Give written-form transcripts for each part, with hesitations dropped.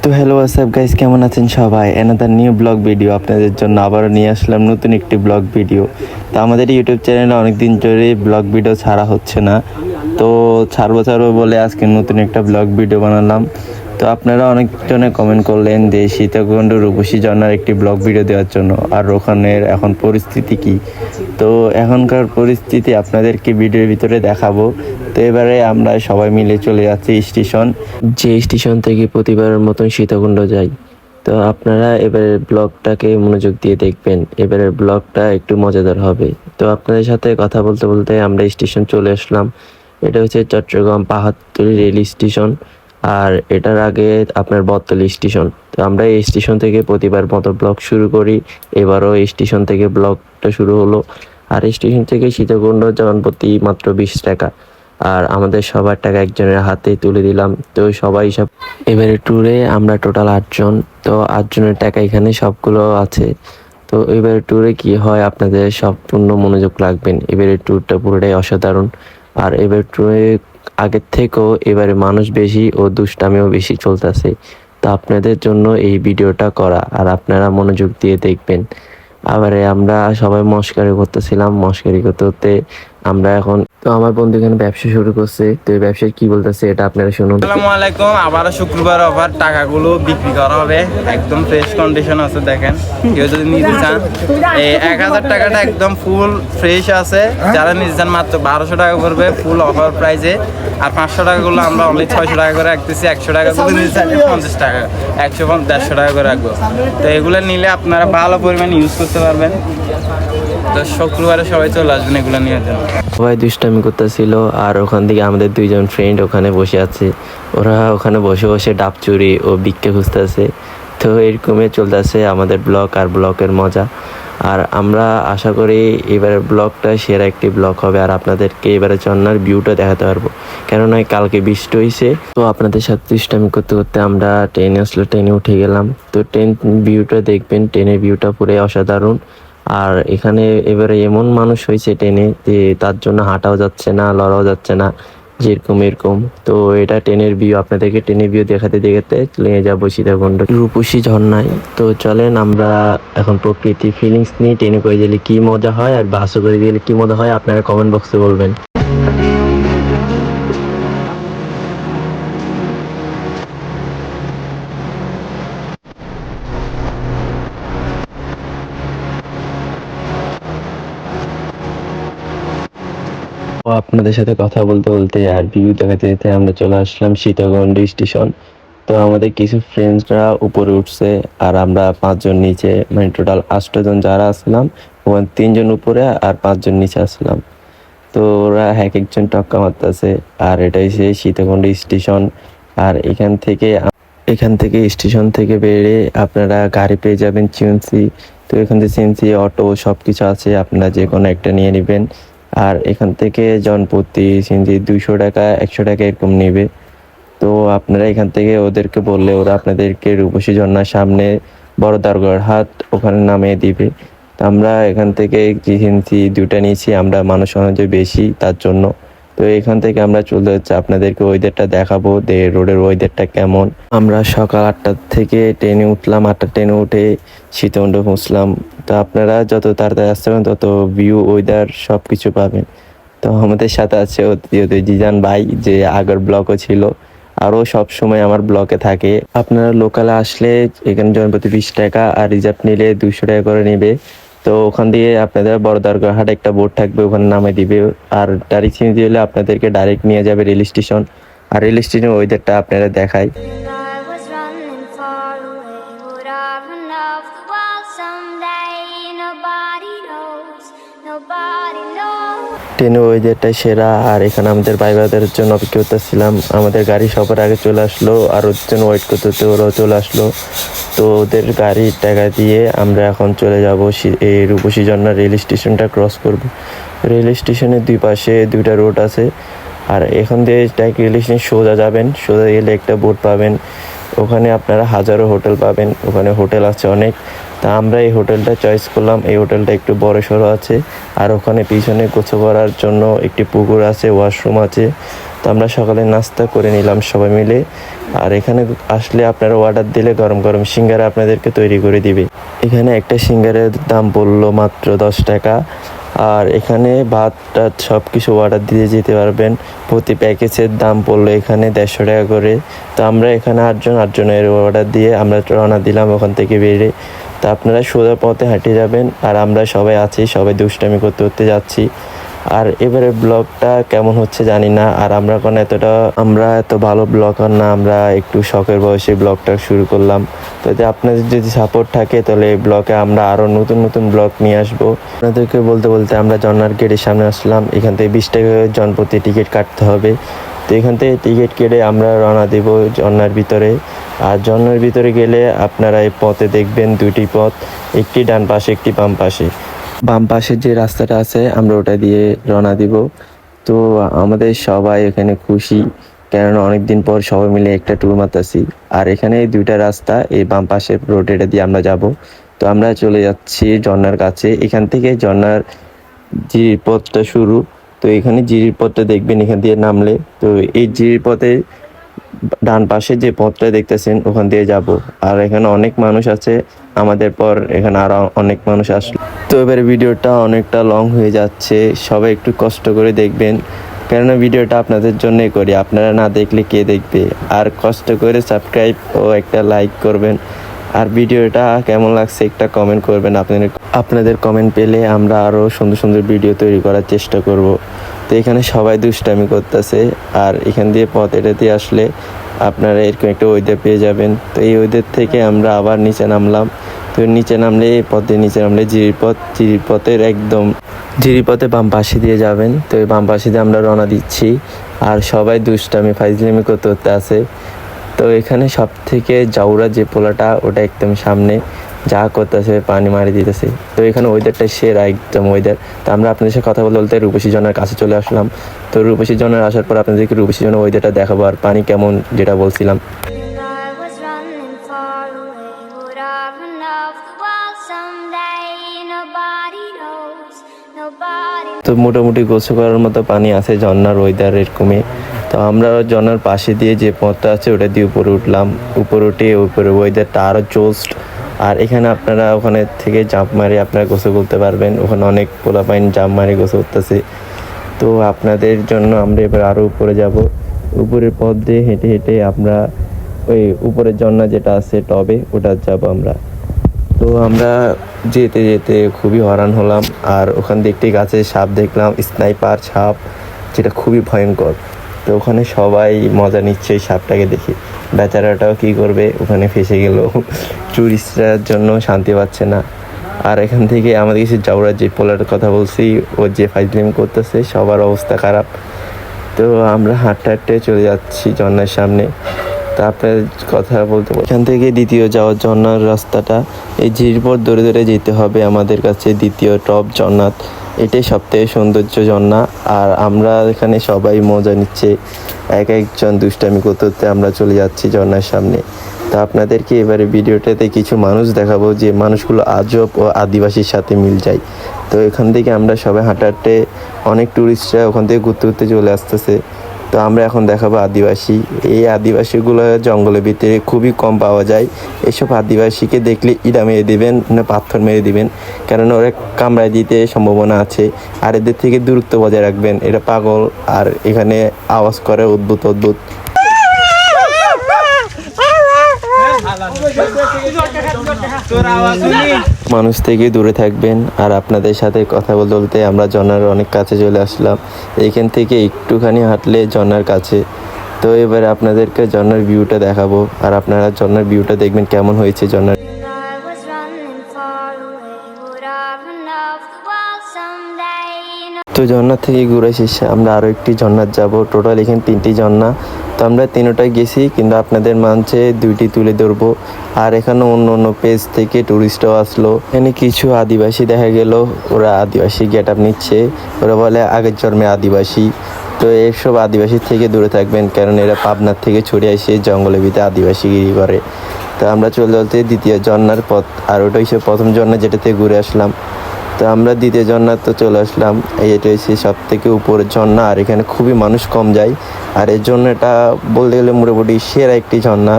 তো hello WhatsApp guys, কেমন আছেন সবাই? অ্যানাদার নিউ ব্লগ ভিডিও আপনাদের জন্য আবারও নিয়ে আসলাম নতুন একটি ব্লগ ভিডিও। তো আমাদের ইউটিউব চ্যানেলে অনেকদিন ধরে ব্লগ ভিডিও ছাড়া হচ্ছে না, তো ছাড়বো বলে আজকে নতুন একটা ব্লগ ভিডিও বানালাম। তো আপনারা অনেকজনে কমেন্ট করলেন যে সীতাকুণ্ড রূপসী ঝর্ণার একটি ব্লগ ভিডিও দেওয়ার জন্য, আর ওখানের এখন পরিস্থিতি কি। তো এখনকার পরিস্থিতি আপনাদেরকে ভিডিওর ভিতরে দেখাবো। তো এবারে আমরা সবাই মিলে চলে যাচ্ছি স্টেশন, যে স্টেশন থেকে প্রতিবারের মতন সীতাকুণ্ড যাই। তো আপনারা এবারের ব্লগটাকে মনোযোগ দিয়ে দেখবেন, এবারের ব্লগটা একটু মজাদার হবে। তো আপনাদের সাথে কথা বলতে বলতে আমরা স্টেশন চলে আসলাম। এটা হচ্ছে চট্টগ্রাম পাহাড়তলী রেল স্টেশন, আর এটার আগে আপনার বটতলী স্টেশন। তো আমরা এই স্টেশন থেকে প্রতিবার মতো ব্লগ শুরু করি, এবারও এই স্টেশন থেকে ব্লগটা শুরু হলো। আর স্টেশন থেকে সীতাকুণ্ড যাওয়ার প্রতি মাত্র 20 টাকা, আর আমাদের সবার টাকা একজনের হাতে তুলে দিলাম। তো সবাই সব এবারে ট্যুরে আমরা টোটাল 8 জন, তো 8 জনের টাকা এখানে সবগুলো আছে। তো এবারে ট্যুরে কি হয় আপনাদের সম্পূর্ণ মনোযোগ রাখবেন, এবারে ট্যুরটা পুরোটাই অসাধারণ। আর এবার ট্যুরে আগের থেকেও এবারে মানুষ বেশি ও দুষ্টামিও বেশি চলতেছে। তো আপনাদের জন্য এই ভিডিওটা করা, আর আপনারা মনোযোগ দিয়ে দেখবেন। আবারে আমরা সবাই মস্কারি করতেছিলাম, মস্কারি করতে করতে আমরা এখন, তো আমার বন্ধু এখানে ব্যবসা শুরু করছে। তো এই ব্যবসায় কি বলতেছে এটা আপনারা শুনুন। আসসালামু আলাইকুম। আবারও শুক্রবার অফার, টাকাগুলো বিক্রি করা হবে, একদম ফ্রেশ কন্ডিশন আছে। দেখেন, কেউ যদি নিতে চান এই 1000 টাকাটা একদম ফুল ফ্রেশ আছে। যারা নিতে চান মাত্র 1200 টাকা করবে ফুল অফার প্রাইসে। আর 500 টাকাগুলো আমরা অনলি 600 টাকা করে রাখতেছি। 100 টাকা যদি নিতে চান 50 টাকা, 150 টাকা করে রাখবো। তো এগুলো নিলে আপনারা ভালো পরিমাণ ইউজ করতে পারবেন। তো শুক্রবারে সবাই চলে আসবেন এগুলো নিয়ে জন্য। সবাই দুষ্টামি করতেছিল, আর ওখান থেকে আমাদের 2জন ফ্রেন্ড ওখানে বসে আছে। ওরা ওখানে বসে বসে ডাব চুরি ও ভিক্ষে খুঁজতেছে। তো এরকমই চলতেছে আমাদের ব্লগ আর ব্লগের মজা। আর আমরা আশা করি এবারে ব্লগটা সেরা একটি ব্লগ হবে, আর আপনাদেরকে এবারে ঝর্ণার ভিউটা দেখাতে পারবো। কেননা কালকে বৃষ্টি হয়েছে। তো আপনাদের সাথে দুষ্টামি করতে করতে আমরা ট্রেনে আসলে ট্রেনে উঠে গেলাম। তো ট্রেন ভিউটা দেখবেন, ট্রেনের ভিউটা পুরো অসাধারণ। আর এখানে এবারে এমন মানুষ হয়েছে ট্রেনে যে তার জন্য হাঁটাও যাচ্ছে না, লড়াও যাচ্ছে না, যেরকম এরকম। তো এটা ট্রেনের ভিউ, আপনাদেরকে ট্রেনের ভিউ দেখাতে দেখাতে নিয়ে যাবো সীতাকুণ্ড রূপসী ঝর্ণায়। তো চলেন আমরা এখন প্রকৃতি ফিলিংস নিয়ে ট্রেনে করে গেলে কি মজা হয় আর বাসে করে গেলে কি মজা হয় আপনারা কমেন্ট বক্সে বলবেন। ও আপনাদের সাথে কথা বলতে বলতে আর ভিউ দেখাতে যেতে আমরা চলে আসলাম সীতাকুণ্ড স্টেশন। তো আমাদের কিছু ফ্রেন্ডসরা উপরে উঠছে, আর আমরা 5 জন নিচে, মানে টোটাল 8 জন যারা আসলাম, ওখানে 3 জন উপরে আর 5 জন নিচে আসলাম। তো ওরা এক একজন টক্কা মারতেছে। আর এটাই সেই সীতাকুণ্ড স্টেশন। আর এখান থেকে স্টেশন থেকে বেরিয়ে আপনারা গাড়ি পেয়ে যাবেন সিএনজি। তো এখান থেকে সিএনজি, অটো সব কিছু আছে, আপনারা যে কোনো একটা নিয়ে নেবেন। আর এখান থেকে জনপ্রতি সিএনজি 200 টাকা 100 টাকা এরকম নেবে। তো আপনারা এখান থেকে ওদেরকে বললে ওরা আপনাদেরকে রূপসী ঝর্ণার সামনে বড় দারোগার হাট ওখানে নামিয়ে দিবে। তো আমরা এখান থেকে সিএনজি 2টা নিয়েছি, আমরা মানুষ অনুযায়ী বেশি তার জন্য। তো এখান থেকে আমরা চলে যাচ্ছি, আপনাদেরকে ওয়েদারটা দেখাবো যে রোডের ওয়েদারটা কেমন। আমরা সকাল 8টার থেকে ট্রেনে উঠলাম, 8টার ট্রেনে উঠে সীতাকুণ্ড পৌঁছলাম। তো আপনারা যত তাড়াতাড়ি আসতে পারেন তত ভিউ ওয়েদার সব কিছু পাবেন। তো আমাদের সাথে আছে জিজান ভাই, যে আগের ব্লকও ছিল, আরও সব সময় আমার ব্লকে থাকে। আপনারা লোকালে আসলে এখানে জনপ্রতি 20 টাকা, আর রিজার্ভ নিলে 200 টাকা করে নেবে। তো ওখান দিয়ে আপনাদের বড় দরগারহাট একটা বোর্ড থাকবে, ওখানে নামে দিবে। আর ডাইরেক্ট চিনি দিলে আপনাদেরকে ডাইরেক্ট নিয়ে যাবে রেল স্টেশন। আর রেল স্টেশনের ওয়েদারটা আপনারা দেখায়। I was running far away. Would I run off the wall someday? Nobody knows. Nobody knows. ট্রেনের ওয়েদারটা সেরা। আর এখানে আমাদের ভাই ব্রাদারের জন্য অপেক্ষা করতেছিলাম। আমাদের গাড়ি সবার আগে চলে আসলো, আর ওর জন্য ওয়েট করতে করতে ওরাও চলে আসলো। তো ওদের গাড়ির টাকা দিয়ে আমরা এখন চলে যাব এই রূপসী ঝর্ণা রেল স্টেশনটা ক্রস করব। রেল স্টেশনের 2 পাশে 2টা রোড আছে। আর এখান দিয়ে ডাইরেক্ট রেল স্টেশন সোজা যাবেন, সোজা গেলে একটা বোর্ড পাবেন, ওখানে আপনারা হাজারো হোটেল পাবেন, ওখানে হোটেল আছে অনেক। তা আমরা এই হোটেলটা চয়েস করলাম। এই হোটেলটা একটু বড় সড়ো আছে, আর ওখানে পিছনে গোসল করার জন্য একটি পুকুর আছে, ওয়াশরুম আছে। তো আমরা সকালে নাস্তা করে নিলাম সবাই মিলে। আর এখানে আসলে আপনারা অর্ডার দিলে গরম গরম সিঙ্গারা আপনাদেরকে তৈরি করে দিবে। এখানে একটা সিঙ্গারের দাম পড়লো মাত্র 10 টাকা। আর এখানে ভাত টাত সব কিছু অর্ডার দিয়ে যেতে পারবেন। প্রতি প্যাকেজের দাম পড়লো এখানে 150 টাকা করে। তো আমরা এখানে আটজনের অর্ডার দিয়ে আমরা রওনা দিলাম ওখান থেকে বেরিয়ে। তো আপনারা সোজা পথে হাঁটে যাবেন আর আমরা সবাই আছি, সবাই দুষ্টামি করতে করতে যাচ্ছি। আর এবারে ব্লগটা কেমন হচ্ছে জানি না। আর আমরা এত ভালো ব্লগার না, আমরা একটু শখের বয়সে ব্লগটা শুরু করলাম। তো আপনাদের যদি সাপোর্ট থাকে তাহলে এই ব্লগে আমরা আরও নতুন নতুন ব্লগ নিয়ে আসবো। আপনাদেরকে বলতে বলতে আমরা জন্নার গেটের সামনে আসলাম। এখান থেকে 20 টাকা জনপ্রতি টিকিট কাটতে হবে। তো এখান থেকে টিকিট কেটে আমরা রওনা দেব জন্নার ভিতরে। আর জন্নার ভিতরে গেলে আপনারা এই পথে দেখবেন দুটি পথ, একটি ডান পাশে একটি বাম পাশে। বাম পাশের যে রাস্তাটা আছে আমরা ওটা দিয়ে রওনা দিব। তো আমাদের সবাই এখানে খুশি, কেননা অনেকদিন পর সবাই মিলে একটা ট্যুর মারতেছি। আর এখানে দুইটা রাস্তা, এই বাম পাশের রোড এটা দিয়ে আমরা যাব। তো আমরা চলে যাচ্ছি ঝর্ণার কাছে। এখান থেকে ঝর্ণার জিরির পথটা শুরু। তো এখানে জিরির পথটা দেখবেন এখান দিয়ে নামলে। তো এই জিরির পথে ডান পাশে যে পথটা দেখতেছেন ওখান দিয়ে যাব। আর এখানে অনেক মানুষ আছে, আমাদের পর এখানে আরো অনেক মানুষ আসলো। তো এবারে ভিডিওটা অনেকটা লং হয়ে যাচ্ছে, সবাই একটু কষ্ট করে দেখবেন, কেননা ভিডিওটা আপনাদের জন্যই করি, আপনারা না দেখলে কে দেখবে। আর কষ্ট করে সাবস্ক্রাইব ও একটা লাইক করবেন। আর ভিডিওটা কেমন লাগছে একটা কমেন্ট করবেন। আপনাদের কমেন্ট পেলে আমরা আরও সুন্দর সুন্দর ভিডিও তৈরি করার চেষ্টা করব। তো এখানে সবাই দুষ্টামি করতেছে। আর এখান দিয়ে পথ এটা দিয়ে আসলে আপনারা এরকম একটা ওয়েদার পেয়ে যাবেন। তো এই ওয়েদার থেকে আমরা আবার নিচে নামলাম। তো নিচে নামলে জিরিপথে বাম পাশে দিয়ে যাবেন। তো এই বাম পাশে দিয়ে আমরা রওনা দিচ্ছি। আর সবাই দুষ্টামি ফাইজলামি করতে করতে আছে। তো এখানে সব থেকে জাউরা যে পোলাটা ওটা একদম সামনে যা করতেছে পানি মারি দিতেছে। তো এখানে ওয়েদারটা সেরা একদম ওয়েদার। তো আমরা আপনাদের সাথে কথা বলতে রূপসী জনের কাছে চলে আসলাম। তো রূপসী জনের আসার পর আপনাদেরকে রূপসী জনের ওয়েদারটা দেখাবো আর পানি কেমন যেটা বলছিলাম। I was running far away. Would I run off the wall someday? Nobody knows. Nobody তো মোটামুটি গোসল করার মতো পানি আছে ঝর্ণার ওয়েদার এরকমই। তো আমরা ঝর্ণার পাশে দিয়ে যে পথটা আছে ওটা দিয়ে উপরে উঠলাম। উপরে উঠে উপরে ওয়েদারটা আরও জোস্ট। আর এখানে আপনারা ওখানে থেকে জাম্প মারি আপনারা গোসল করতে পারবেন। ওখানে অনেক পোলাপাইন জাম্প মারি গোসল করতেছে। তো আপনাদের জন্য আমরা এবার আরও উপরে যাব। উপরের পথ দিয়ে হেঁটে হেঁটে আমরা ওই উপরের ঝর্ণা যেটা আছে টবে ওটা যাব আমরা। তো আমরা যেতে যেতে খুবই হয়রান হলাম। আর ওখান দিয়ে একটি গাছে সাপ দেখলাম, স্নাইপার সাপ, যেটা খুবই ভয়ঙ্কর। তো ওখানে সবাই মজা নিচ্ছে এই সাপটাকে দেখে। বেচারাটাও কী করবে, ওখানে ফেসে গেল। টুরিস্টরার জন্য শান্তি পাচ্ছে না। আর এখান থেকে আমাদের কিছু জাউরার যে পোলার কথা বলছি, ও যে ফাইজলিম করতেছে সবার অবস্থা খারাপ। তো আমরা হাঁটতে হাঁটতে চলে যাচ্ছি ঝর্ণার সামনে। তারপরে কথা বলতে এখান থেকে দ্বিতীয় যাওয়ার ঝর্ণার রাস্তাটা এই ঝিরির পর ধরে ধরে যেতে হবে আমাদের কাছে দ্বিতীয় টপ জগন্নাথ। এটাই সবথেকে সৌন্দর্য ঝর্ণা। আর আমরা এখানে সবাই মজা নিচ্ছে, এক একজন দুষ্টামি করতে করতে আমরা চলে যাচ্ছি ঝর্ণার সামনে। তো আপনাদেরকে এবারে ভিডিওটাতে কিছু মানুষ দেখাবো যে মানুষগুলো আজব ও আদিবাসীর সাথে মিল যায়। তো এখান থেকে আমরা সবাই হাঁটতে হাঁটতে অনেক টুরিস্টরা ওখান থেকে ঘুরতে ঘুরতে চলে আসতেছে। তো আমরা এখন দেখাবো আদিবাসী। এই আদিবাসীগুলো জঙ্গলের ভিতরে খুবই কম পাওয়া যায়। এসব আদিবাসীকে দেখলে ইটা মেরে দিবেন না পাথর মেরে দিবেন, কারণ ওরা কামড়ায় দিতে সম্ভাবনা আছে। আর এদের থেকে দূরত্ব বজায় রাখবেন, এরা পাগল আর এখানে আওয়াজ করে অদ্ভুত অদ্ভুত। মানুষ থেকে দূরে থাকবেন। আর আপনাদের সাথে কথা বলতে বলতে আমরা ঝর্ণার অনেক কাছে চলে আসলাম। এইখান থেকে একটুখানি হাঁটলে ঝর্ণার কাছে। তো এবারে আপনাদেরকে ঝর্ণার ভিউটা দেখাবো আর আপনারা ঝর্ণার ভিউটা দেখবেন কেমন হয়েছে ঝর্ণার। I was running far away. Would I run off the wall someday? তো ঝর্ণা থেকে ঘুরে শেষে আমরা আরও একটি ঝর্ণার যাব। টোটাল এখানে 3টি ঝর্ণা। তো আমরা 3টায় গেছি, কিন্তু আপনাদের মাঝে 2টি তুলে ধরবো। আর এখানে অন্য অন্য পেজ থেকে টুরিস্টও আসলো। এখানে কিছু আদিবাসী দেখা গেল, ওরা আদিবাসী গেট আপ নিচ্ছে, ওরা বলে আগের জন্মে আদিবাসী। তো এইসব আদিবাসীর থেকে দূরে থাকবেন, কারণ এরা পাবনার থেকে ছড়িয়ে এসে জঙ্গলের ভিতরে আদিবাসীগিরি করে। তো আমরা চলতে চলতে দ্বিতীয় ঝর্ণার পথ, আর ওটা হচ্ছে প্রথম ঝর্ণা যেটাতে ঘুরে আসলাম। তো আমরা দ্বিতীয় ঝর্ণা তো চলে আসলাম। এটা হচ্ছে সব থেকে উপরের ঝর্ণা, আর এখানে খুবই মানুষ কম যায়। আর এর জন্য এটা বলতে গেলে মোটামুটি সেরা একটি ঝর্ণা,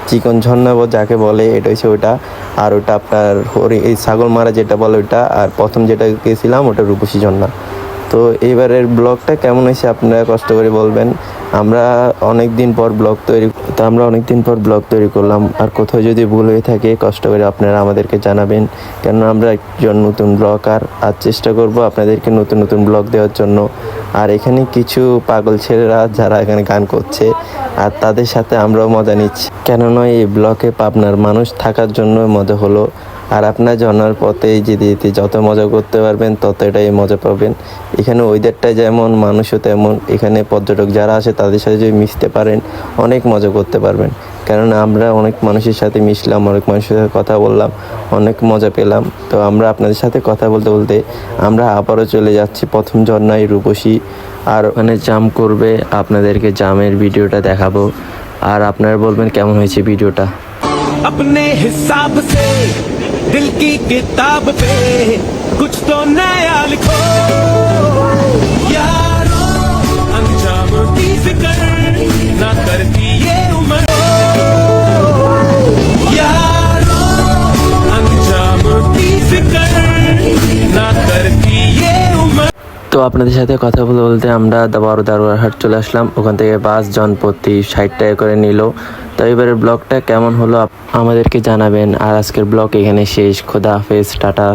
চিকন ঝর্ণা যাকে বলে, এটা হচ্ছে ওটা। আর ওটা আপনার এই ছাগল মারা যেটা বলে ওটা, আর প্রথম যেটা গেছিলাম ওটা রূপসী ঝর্ণা। তো এইবারের ব্লগটা কেমন হয়েছে আপনারা কষ্ট করে বলবেন। আমরা অনেক দিন পর ব্লগ তৈরি করলাম, আর কোথাও যদি ভুল হয়ে থাকে কষ্ট করে আপনারা আমাদেরকে জানাবেন, কেননা আমরা একজন নতুন ব্লগার, আর চেষ্টা করব আপনাদেরকে নতুন নতুন ব্লগ দেওয়ার জন্য। আর এখানে কিছু পাগল ছেলেরা যারা এখানে গান করছে, আর তাদের সাথে আমরাও মজা নিচ্ছি, কেননা এই ব্লগে পাবনার মানুষ থাকার জন্য মজা হলো। আর আপনার ঝর্ণার পথে যেতে যেতে যত মজা করতে পারবেন ততটাই মজা পাবেন। এখানে ওয়েদারটা যেমন, মানুষও তেমন। এখানে পর্যটক যারা আসে তাদের সাথে যদি মিশতে পারেন অনেক মজা করতে পারবেন, কেননা আমরা অনেক মানুষের সাথে মিশলাম, অনেক মানুষের সাথে কথা বললাম, অনেক মজা পেলাম। তো আমরা আপনাদের সাথে কথা বলতে বলতে আমরা আবারও চলে যাচ্ছি প্রথম ঝর্ণায় রূপসী। আর ওখানে জাম করবে, আপনাদেরকে জামের ভিডিওটা দেখাবো, আর আপনারা বলবেন কেমন হয়েছে ভিডিওটা। अपने हिसाब से दिल की किताब पे कुछ तो नया लिखो यारो, अंजाम की फिक्र ना करती ये उम्र यारो, अंजाम की फिक्र ना करती ये उम्र। তো আপনাদের সাথে কথা বলতে বলতে আমরা দারোয়ারহাট চলে আসলাম। ওখান থেকে বাস জনপ্রতি 60 টাকা করে নিল। তো এবারের ব্লগটা কেমন হলো আমাদেরকে জানাবেন। আর আজকের ব্লগ এখানে শেষ। খোদা হাফেজ, টাটা।